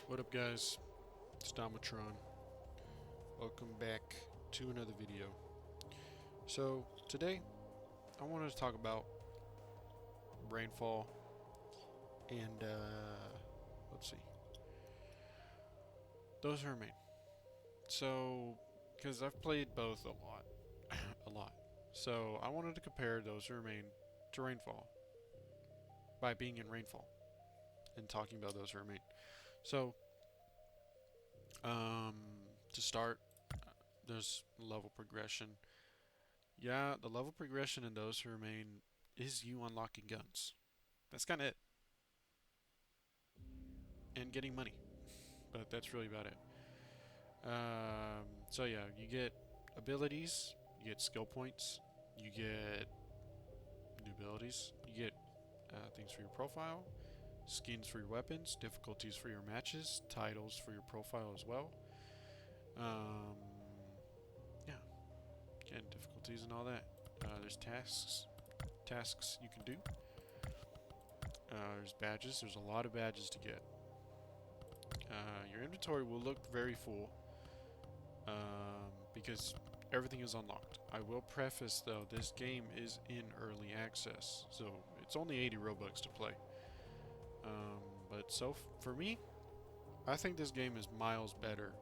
What up, guys? It's Domatron. Welcome back to another video. So, today I wanted to talk about Rainfall and, let's see, Those Who Remain. So, because I've played both a lot. a lot. So, I wanted to compare Those Who Remain to Rainfall by being in Rainfall and talking about Those Who Remain. So, to start, there's level progression. Yeah, the level progression in Those Who Remain is you unlocking guns. That's kind of it. And getting money. But that's really about it. So yeah, you get abilities, you get skill points, you get new abilities, you get things for your profile, skins for your weapons, difficulties for your matches, titles for your profile as well. Um, yeah, and difficulties and all that. There's tasks you can do. There's badges. There's a lot of badges to get. Your inventory will look very full because everything is unlocked. I will preface though, this game is in early access, so it's only 80 Robux to play. But for me, I think this game is miles better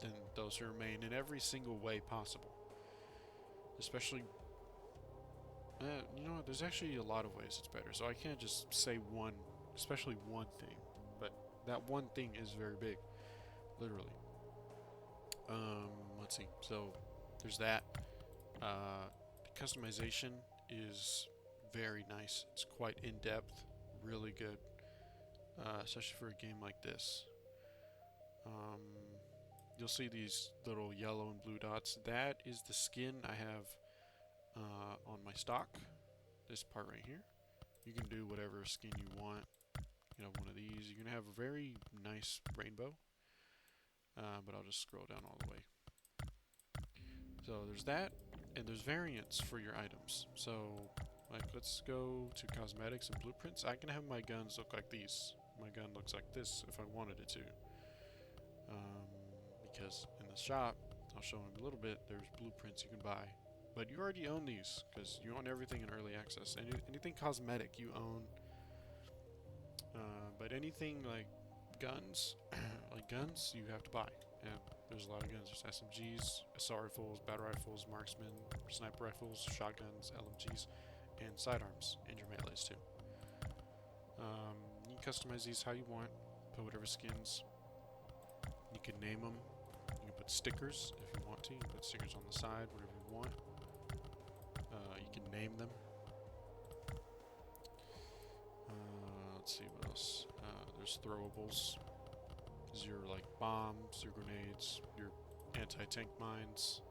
than Those Who Remain in every single way possible. Especially, you know what? There's actually a lot of ways it's better, so I can't just say one, especially one thing. But that one thing is very big, literally. Let's see. So there's that. The customization is very nice. It's quite in depth, really good, especially for a game like this. Um, you'll see these little yellow and blue dots. That is the skin I have on my stock. This part right here. You can do whatever skin you want. You have one of these. You're gonna have a very nice rainbow. But I'll just scroll down all the way. So there's that, and there's variants for your items. So, like, let's go to cosmetics and blueprints. I can have my guns look like these. My gun looks like this if I wanted it to. Because in the shop, I'll show them a little bit, there's blueprints you can buy. But you already own these, because you own everything in early access. Anything cosmetic you own. But anything like guns, you have to buy. And there's a lot of guns. There's SMGs, assault rifles, battle rifles, marksmen, sniper rifles, shotguns, LMGs, and sidearms, and your melees too. You can customize these how you want. Put whatever skins. You can name them. You can put stickers if you want to. You can put stickers on the side, whatever you want. You can name them. Let's see what else. There's throwables. These are your like bombs, your grenades, your anti-tank mines,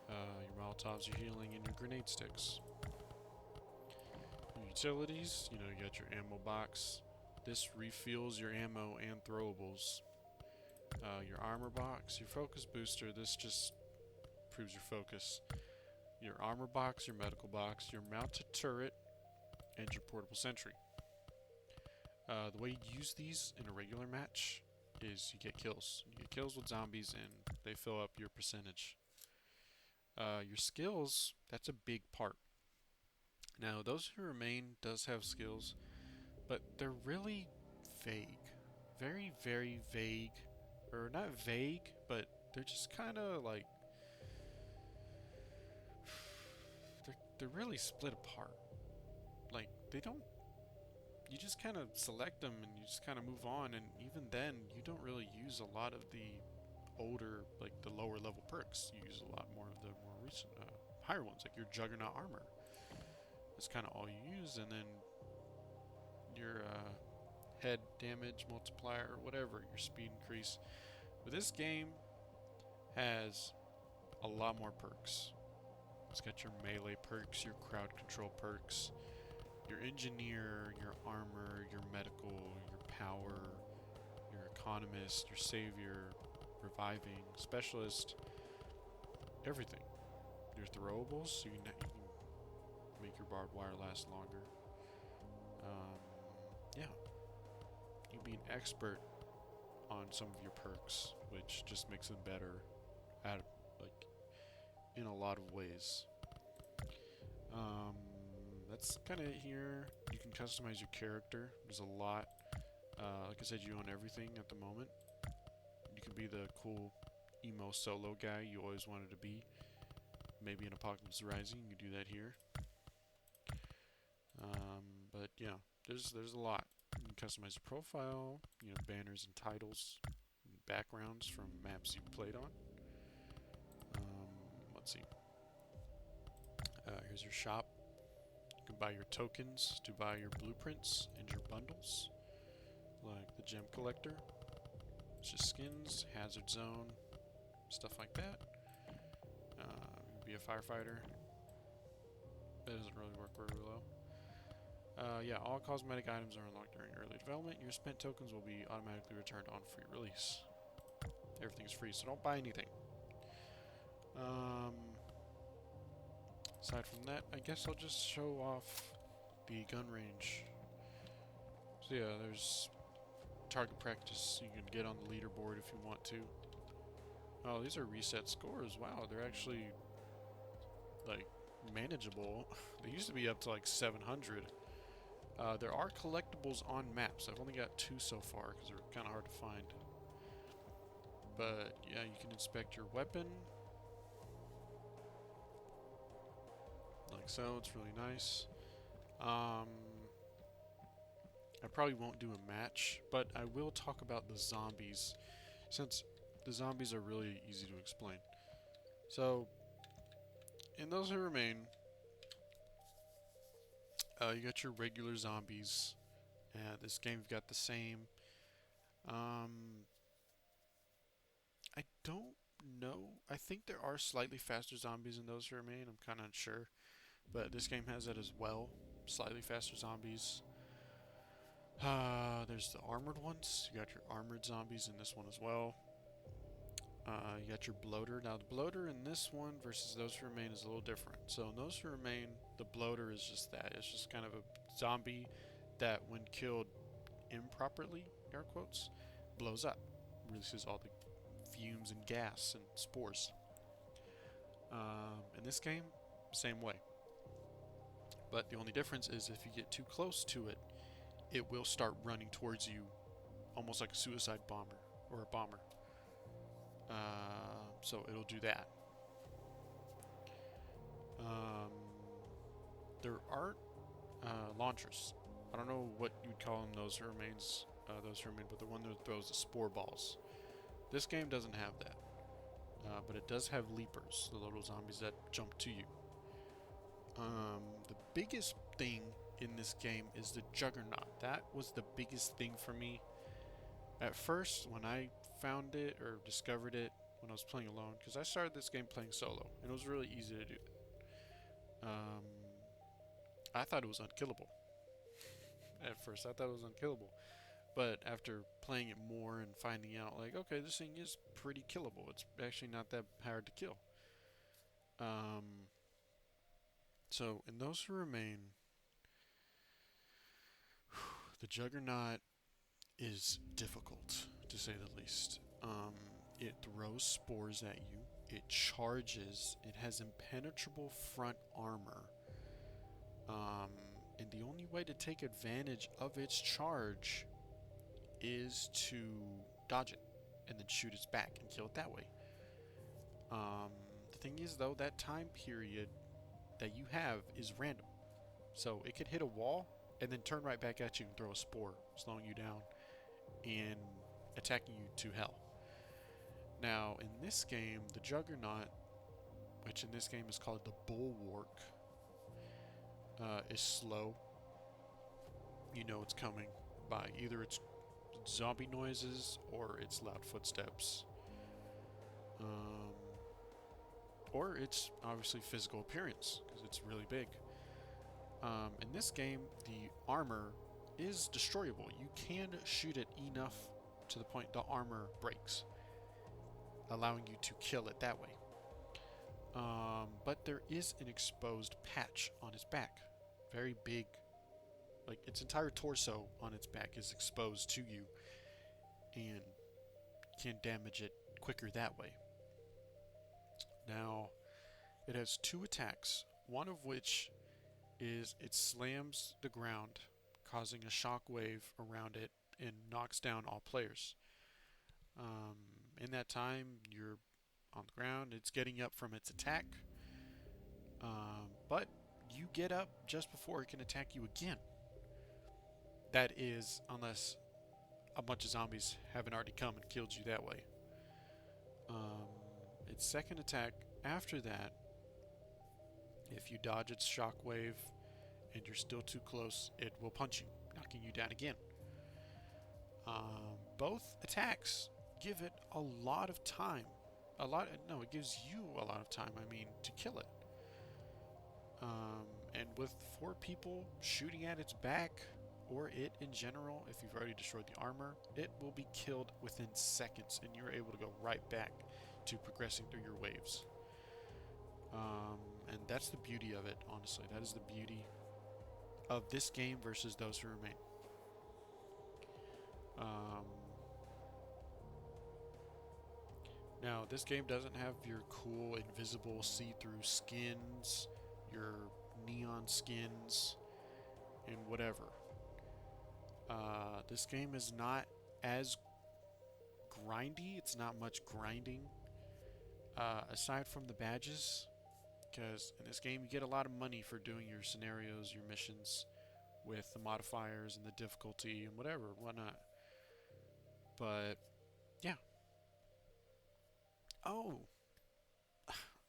your molotovs, your healing, and your grenade sticks. Your utilities, you got your ammo box. This refills your ammo and throwables. Your armor box, your focus booster. This just proves your focus. Your armor box, your medical box, your mounted turret, and your portable sentry. The way you use these in a regular match is you get kills. You get kills with zombies and they fill up your percentage. Your skills, that's a big part. Now, Those Who Remain does have skills, but they're really vague. Very, very vague. Or not vague, but they're just kind of like... They're really split apart. Like, they don't... You just kind of select them and you just kind of move on, and even then, you don't really use a lot of the older, like the lower level perks. You use a lot more of the more recent, higher ones, like your Juggernaut armor. That's kind of all you use, and then your head damage multiplier, or whatever, your speed increase. But this game has a lot more perks. It's got your melee perks, your crowd control perks, your engineer, your armor, your medical, your power, your economist, your savior, reviving, specialist, everything. Your throwables, so you can make your barbed wire last longer. Yeah, you can be an expert on some of your perks, which just makes them better at like in a lot of ways. That's kind of it here. You can customize your character. There's a lot. Like I said, you own everything at the moment. You can be the cool emo solo guy you always wanted to be. Maybe in Apocalypse Rising, you can do that here. But yeah, there's a lot. You can customize your profile, banners and titles, and backgrounds from maps you've played on. Let's see. Here's your shop. You can buy your tokens to buy your blueprints and your bundles, like the gem collector. It's just skins, hazard zone, stuff like that. Be a firefighter. That doesn't really work very well. Yeah, all cosmetic items are unlocked during early development. Your spent tokens will be automatically returned on free release. Everything's free, so don't buy anything. Aside from that, I guess I'll just show off the gun range. So yeah, there's target practice. You can get on the leaderboard if you want to. Oh, these are reset scores. Wow, they're actually like manageable. They used to be up to like 700. There are collectibles on maps. I've only got 2 so far because they're kind of hard to find. But yeah, you can inspect your weapon. Like so, it's really nice. I probably won't do a match, but I will talk about the zombies, since the zombies are really easy to explain. So, in Those Who Remain, you got your regular zombies. This game, you've got the same. I don't know. I think there are slightly faster zombies in Those Who Remain. I'm kind of unsure. But this game has that as well. Slightly faster zombies. There's the armored ones. You got your armored zombies in this one as well. You got your bloater. Now, the bloater in this one versus Those Who Remain is a little different. So, in Those Who Remain, the bloater is just that. It's just kind of a zombie that, when killed improperly, air quotes, blows up. Releases all the fumes and gas and spores. In this game, same way. But the only difference is if you get too close to it, it will start running towards you almost like a suicide bomber or a bomber. So it'll do that. There aren't launchers. I don't know what you'd call them, Those Who Remain, but the one that throws the spore balls. This game doesn't have that. But it does have leapers, the little zombies that jump to you. The biggest thing in this game is the Juggernaut. That was the biggest thing for me. At first, when I found it or discovered it when I was playing alone, because I started this game playing solo, and it was really easy to do that. I thought it was unkillable. At first, I thought it was unkillable. But after playing it more and finding out, like, okay, this thing is pretty killable. It's actually not that hard to kill. So, in Those Who Remain, the Juggernaut is difficult, to say the least. It throws spores at you. It charges. It has impenetrable front armor. And the only way to take advantage of its charge is to dodge it and then shoot its back and kill it that way. The thing is, though, that time period that you have is random. So it could hit a wall and then turn right back at you and throw a spore, slowing you down and attacking you to hell. Now, in this game, the Juggernaut, which in this game is called the Bulwark, is slow. You know it's coming by either its zombie noises or its loud footsteps. Or its obviously physical appearance, because it's really big. In this game, the armor is destroyable. You can shoot it enough to the point the armor breaks, allowing you to kill it that way. But there is an exposed patch on its back. Very big. Like, its entire torso on its back is exposed to you. And can damage it quicker that way. Now, it has 2 attacks, one of which is it slams the ground, causing a shock wave around it and knocks down all players. In that time, you're on the ground, it's getting up from its attack, but you get up just before it can attack you again. That is, unless a bunch of zombies haven't already come and killed you that way. Its second attack after that, if you dodge its shockwave and you're still too close, it will punch you, knocking you down again. Both attacks give it a lot of time. It gives you a lot of time, to kill it. And with 4 people shooting at its back, or it in general, if you've already destroyed the armor, it will be killed within seconds, and you're able to go right back to progressing through your waves. And that's the beauty of it, honestly. That is the beauty of this game versus Those Who Remain. Now, this game doesn't have your cool, invisible, see-through skins, your neon skins, and whatever. This game is not as grindy. It's not much grinding, aside from the badges, because in this game you get a lot of money for doing your scenarios, your missions, with the modifiers and the difficulty and whatnot. But yeah. Oh,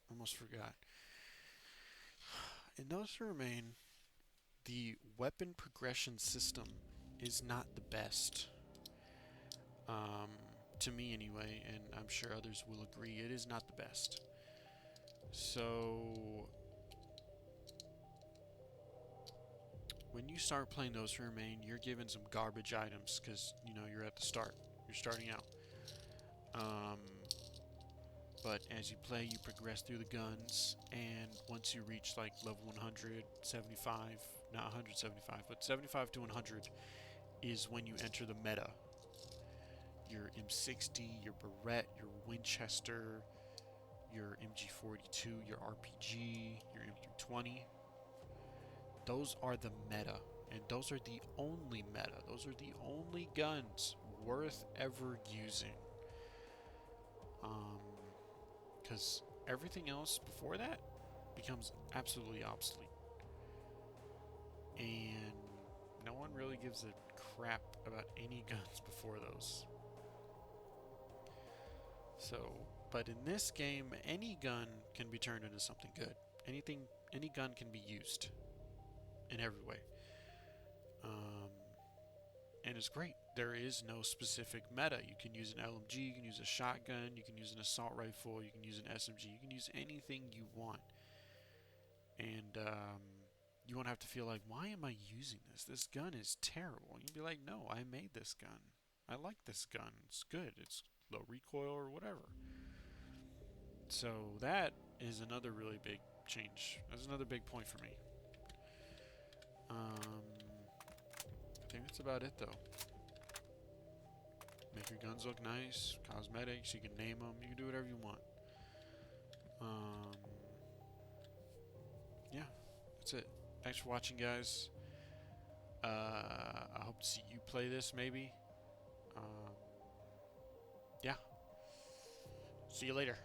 almost forgot. In Those Who Remain, the weapon progression system is not the best. To me anyway, and I'm sure others will agree, it is not the best. So, when you start playing Those Who Remain, you're given some garbage items, because, you're at the start. You're starting out. But as you play, you progress through the guns, and once you reach like level 175, not 175, but 75 to 100 is when you enter the meta. Your M60, your Barrett, your Winchester, your MG42, your RPG, your M320. Those are the meta, and those are the only meta. Those are the only guns worth ever using. Because everything else before that becomes absolutely obsolete. And no one really gives a crap about any guns before those. So, but in this game, any gun can be turned into something good. Any gun can be used in every way. And it's great. There is no specific meta. You can use an LMG, you can use a shotgun, you can use an assault rifle, you can use an SMG, you can use anything you want. And you won't have to feel like, why am I using this? This gun is terrible. You can be like, no, I made this gun. I like this gun. It's good. It's low recoil or whatever. So that is another really big change. That's another big point for me. I think that's about it, though. Make your guns look nice, cosmetics, you can name them, you can do whatever you want. Yeah, that's it. Thanks for watching, guys. I hope to see you play this, maybe. Yeah. See you later.